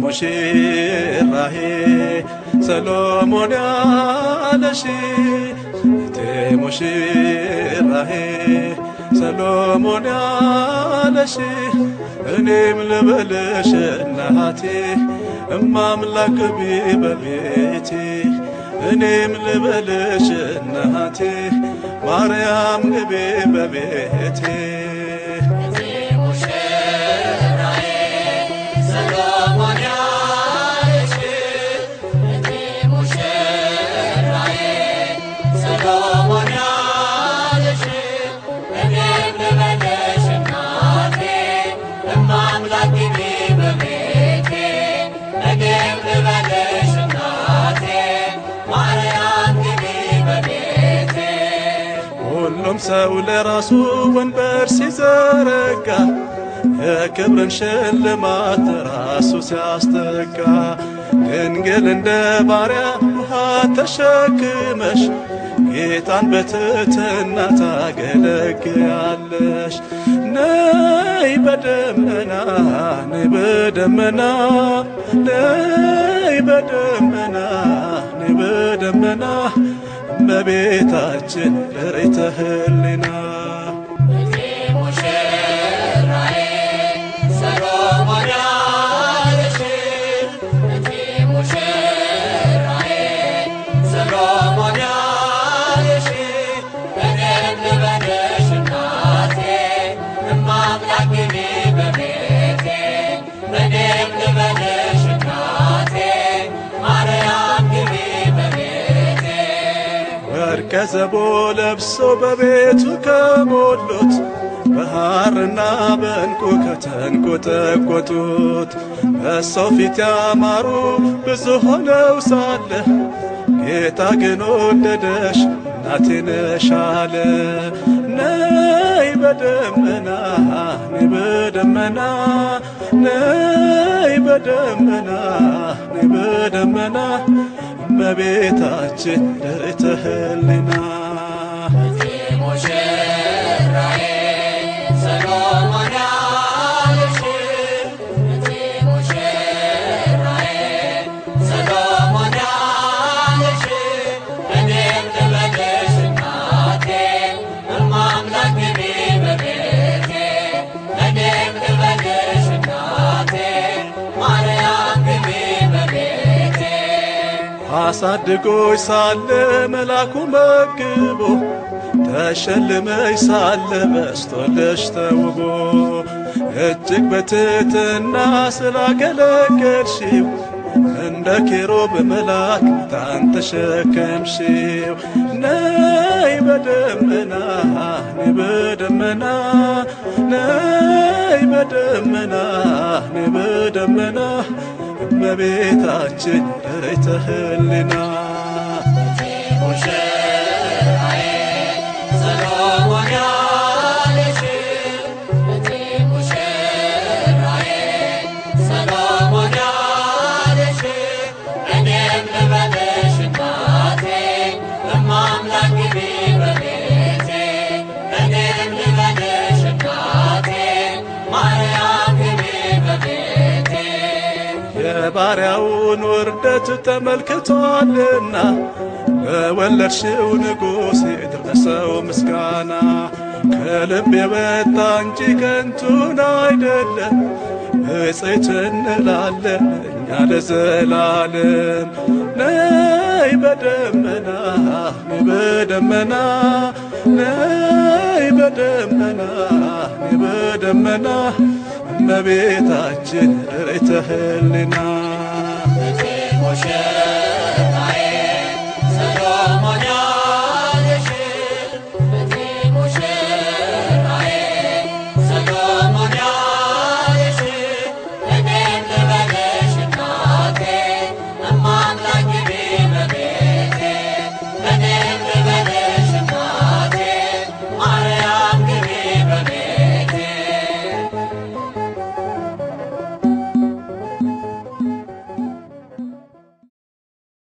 ሙሽራዬ ሰሎሞን ያለሽ ሙሽራዬ ሰሎሞን ያለሽ እኔም ልበልሽ እናቴ እማምላክ ግቢ በቤቴ እኔም ልበልሽ እናቴ ማርያም ግቢ በቤቴ ሁሉም ሰው ለራሱ ወንበር ሲዘረጋ የክብርን ሽልማት ራሱ ሲያስተጋ ድንግል እንደ ባሪያ ውሃ ተሸክመሽ ጌታን በትሕትና ታገለግያለሽ። ነይ በደመና ነይ በደመና ነይ በደመና ነይ በደመና እመቤታችን ርኢተ ህሊና ከዘቦ ለብሶ በቤቱ ከሞሉት በሐርና በዕንቁ ከተንቆጠቆጡት በሰው ፊት ያማሩ ብዙ ሆነው ሳለ ጌታ ግን ወደደሽ እናቴ ነሽ አለ። ነይ በደመና ነይ በደመና ነይ በደመና ነይ በደመና እመቤታችን ርኢተ ህሊና አሳድጎሽ ሳለ መላኩ መግቦ ተሸልመሽ ሳለ በስቶልሽ ተውቦ እጅግ በትሕትና ስላገለገልሽው እንደ ኪሩብ መልአክ ጌታን ተሸከምሽው። ነይ በደመና ነይ በደመና ነይ በደመና ነይ በደመና እመቤታችን ርኢተ ህሊና የባሪያውን ውርደት ተመልክቷልና በወለድሽው ንጉሥ ይድረሰው ምስጋና። ከልብ የወጣ እንጂ ከንቱን አይደለም ብፅዕት እንላለን እኛ ለዘላለም። ነይ በደመና ነይ በደመና ነይ በደመና ነይ በደመና እመቤታችን ርኢተ ህሊና ሙሽራዬ ሰሎሞን